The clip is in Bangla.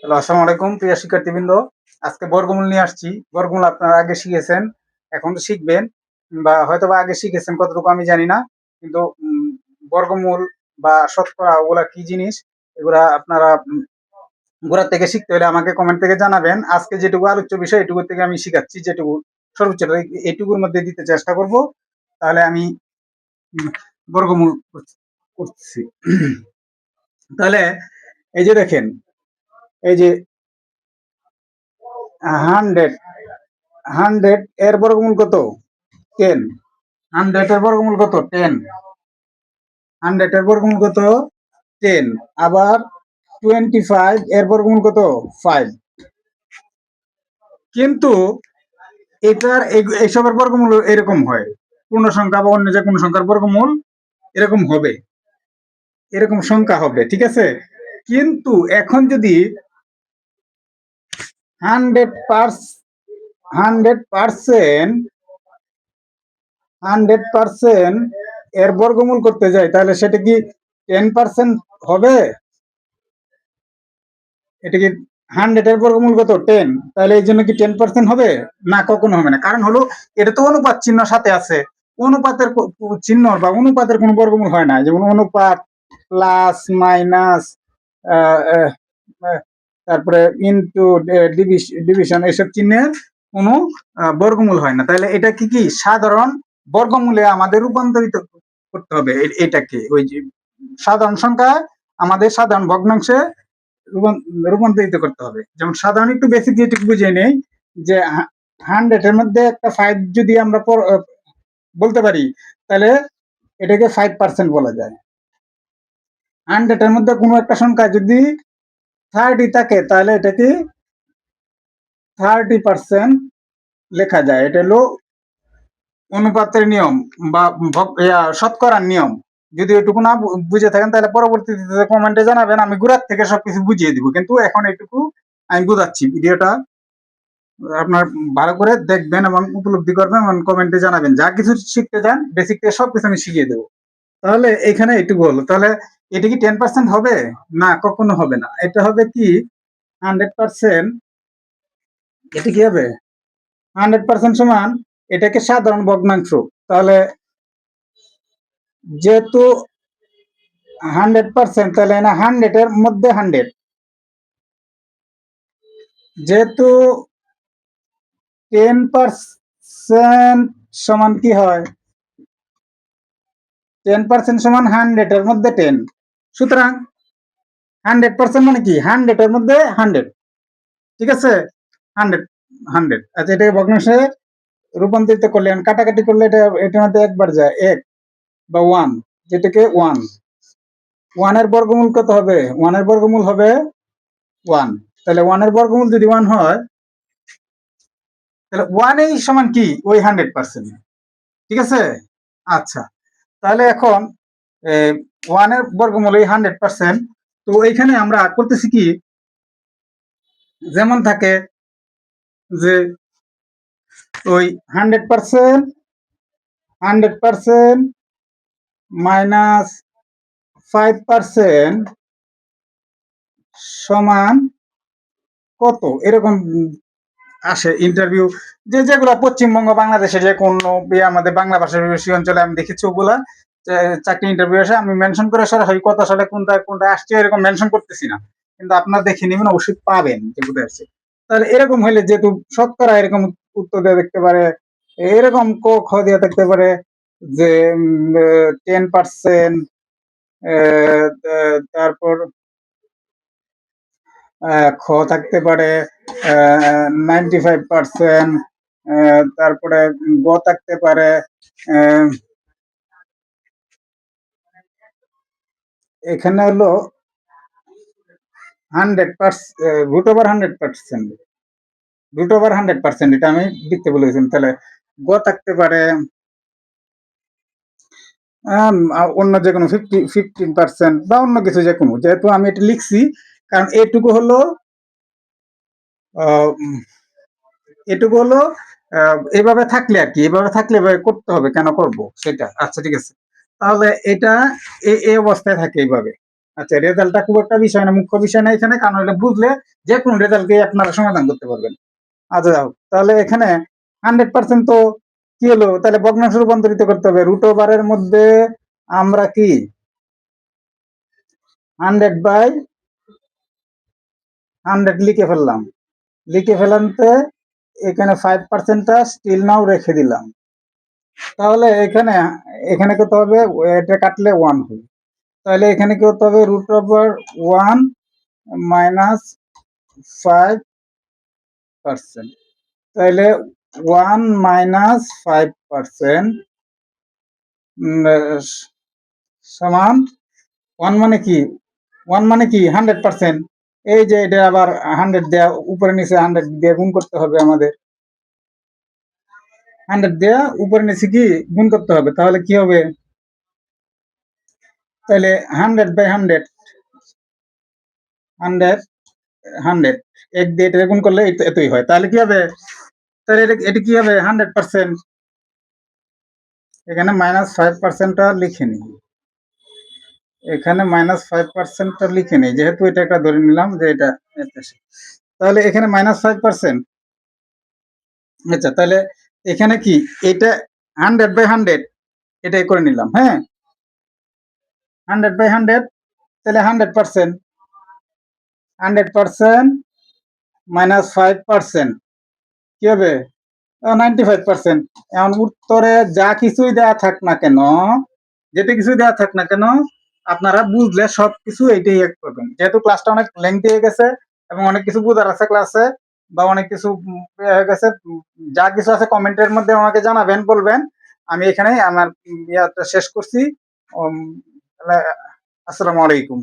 হ্যালো, আসসালামু আলাইকুম প্রিয় শিক্ষার্থীবৃন্দ। আজকে বর্গমূল নিয়ে আসছি। বর্গমূল আপনারা আগে শিখেছেন, এখন তো শিখবেন বা হয়তোবা আগে শিখেছেন কতটুকু আমি জানি না। কিন্তু বর্গমূল বা শতকরা ওগুলা কি জিনিস এগুলা আপনারা গোড়া থেকে শিখতে হলে আমাকে কমেন্ট থেকে জানাবেন। আজকে যেটুকু আলোচ্য বিষয় এটুকু থেকে আমি শিখাচ্ছি, যেটুকু সর্বোচ্চ এইটুকুর মধ্যে দিতে চেষ্টা করব। তাহলে আমি উম বর্গমূল করছি। তাহলে এই যে দেখেন, এই যে 100 100 এর বর্গমূল কত? 10। 100 এর বর্গমূল কত? 10। 100 এর বর্গমূল কত? 10। আবার 25 এর বর্গমূল কত? 5। কিন্তু এটার এইসবের বর্গমূল এরকম হয়, পূর্ণ সংখ্যা বা অন্য যে কোনো সংখ্যার বর্গমূল এরকম হবে, এরকম সংখ্যা হবে, ঠিক আছে। কিন্তু এখন যদি 100% এর বর্গমূল করতে যাই, তাহলে সেটা কি 10% হবে? এটা কি 100 এর বর্গমূল কত? 10। তাহলে এই জন্য কি 10% হবে? না, কখনো হবে না। কারণ হলো এটা তো অনুপাত চিহ্ন সাথে আছে। অনুপাতের চিহ্ন বা অনুপাতের কোনো বর্গমূল হয় না। যেমন অনুপাত, প্লাস, মাইনাস, তারপরে ইনটু, ডিভিশন, এসব চিহ্নের কোনো বর্গমূল হয় না। তাহলে এটা কি কি সাধারণ বর্গমূলে আমাদের রূপান্তরিত করতে হবে। এটাকে ওই যে সাধারণ সংখ্যা আমাদের সাধারণ ভগ্নাংশে রূপান্তরিত করতে হবে। যেমন সাধারণ একটু বেসিক যেটুকু বুঝে নেই, যে 100 এর মধ্যে একটা 5 যদি আমরা বলতে পারি, তাহলে এটাকে 5% বলা যায়। 100 এর মধ্যে কোনো একটা সংখ্যা যদি 30 থাকে, তাহলে এটাকে 30% লেখা যায়। এটা হলো অনুপাতের নিয়ম বা শতকরার নিয়ম। যদি এটুকু না বুঝে থাকেন, তাহলে পরবর্তীতে কমেন্টে জানাবেন, আমি গোড়ার থেকে সবকিছু বুঝিয়ে দিব। কিন্তু এখন এটুকু আমি বুঝাচ্ছি। ভিডিওটা আপনার ভালো করে দেখবেন এবং উপলব্ধি করবেন এবং কমেন্টে জানাবেন। যা কিছু শিখতে চান বেসিক থেকে সবকিছু আমি শিখিয়ে দেবো। তাহলে এখানে এটুকু হলো। তাহলে এটা কি 10% হবে? না, কখনো হবে না। এটা হবে কি 100%। এটা কি হবে? 100% সমান এটাকে সাধারণ ভগ্নাংশ। তাহলে যেহেতু 100%, তাহলে না 100 এর মধ্যে 100, যেহেতু 10% সমান কি হয়? 10% সমান 100 এর মধ্যে 10। সুতরাং 100% মানে কি? 100 এর মধ্যে 100, ঠিক আছে। 100। আচ্ছা, এটাকে ভগ্নাংশে রূপান্তরিত করলে, কাটাকাটি করলে এটা এটার মধ্যে একবার যায়, 1 বা 1, যেটাকে 1। 1 এর বর্গমূল কত হবে? 1 এর বর্গমূল হবে 1। তাহলে 1 এর বর্গমূল যদি 1 হয়, তাহলে 1 এই সমান কি? ওই 100%, ঠিক আছে। আচ্ছা, তাহলে এখন 1 এর বর্গমূল এই 100%। তো এইখানে আমরা করতেছি কি, যেমন থাকে যে ওই 100% মাইনাস 5% সমান কত, এরকম আসে ইন্টারভিউ। যেগুলো পশ্চিমবঙ্গ, বাংলাদেশের যে কোনো আমাদের বাংলা ভাষাভাষী অঞ্চলে আমি দেখেছি, ওগুলা চাকরি ইন্টারভিউ আসে। আমি মেনশন করে সরাসরি কত সালে কোনটা কোনটা আসছে এরকম মেনশন করতেছি না, কিন্তু আপনারা দেখে নেবেন, অবশ্যই পাবেন যে কোথায় আসছে। তাহলে এরকম হইলে যেহেতু শতকরা এরকম উত্তর দেওয়া দেখতে পারে, এরকম ক খ দেওয়া থাকতে পারে যে 10%, তারপর খ থাকতে পারে 95%, তারপরে গ থাকতে পারে এখানে হলো 100%, √100%, √100%, এটা আমি লিখতে বলেছিলাম। তাহলে গ থাকতে পারে অন্য যে কোনো 15% বা অন্য কিছু যে কোনো। যেহেতু আমি এটা লিখছি, কারণ এটুকু হলো এটুকু হলো এভাবে থাকলে আর কি, এভাবে থাকলে এভাবে করতে হবে, কেন করব সেটা। আচ্ছা, ঠিক আছে। তাহলে এটা এই অবস্থায় থাকে এইভাবে। আচ্ছা, রেজাল্টটা খুব একটা বিষয় না, মুখ্য বিষয় না এখানে, কারণ এটা বুঝলে যে কোনো রেজাল্টকে আপনারা সমাধান করতে পারবেন। আচ্ছা যাও, তাহলে এখানে 100% তো কি হলো, তাহলে ভগ্নাংশে রূপান্তরিত করতে হবে। রুট ওভারের মধ্যে আমরা কি 100/100 লিখে ফেললাম, লিখে ফেলাতে এখানে 5%টা স্টিল নাও রেখে দিলাম। তাহলে এখানে এখানে কত হবে, এটা কাটলে 1 হবে। তাহলে এখানে কি হতে হবে, রুট ওভার 1 মাইনাস 5%। তাহলে 1 মাইনাস 5% সমান 1 মানে কি, 1 মানে কি 100%। এই যে এটা আবার 100 দেয়া উপরে নিচে 100 দিয়ে গুণ করতে হবে আমাদের, 100 দেয়া উপরে নিচে কি গুণ করতে হবে। তাহলে কি হবে, তাহলে 100/100 100 100 এক দিয়ে এটা গুণ করলে এতই হয়। তাহলে কি হবে, তাহলে এটা কি হবে 100%। এখানে -5%টা লিখে নিই, এখানে -5%টা লিখে নিই, যেহেতু এটা একটা ধরে নিলাম যে এটা। তাহলে এখানে -5%। আচ্ছা, তাহলে এখানে কি এটা 100/100 এটাই করে নিলাম। হ্যাঁ, 100/100 তাহলে 100%, 100% -5% কি হবে, 95%। এখন উত্তরে যা কিছুই দেওয়া থাক না কেন, যেটা কিছুই দেওয়া থাক না কেন, আপনারা বুঝলে সবকিছু এইটাই এক করবেন। যেহেতু ক্লাসটা অনেক লেন্থি হয়ে গেছে এবং অনেক কিছু বোঝার আছে ক্লাসে, বা অনেক কিছু হয়ে গেছে, যা কিছু আছে কমেন্টের মধ্যে আমাকে জানাবেন, বলবেন। আমি এখানে আমার ইয়াটা শেষ করছি। আসসালামু আলাইকুম।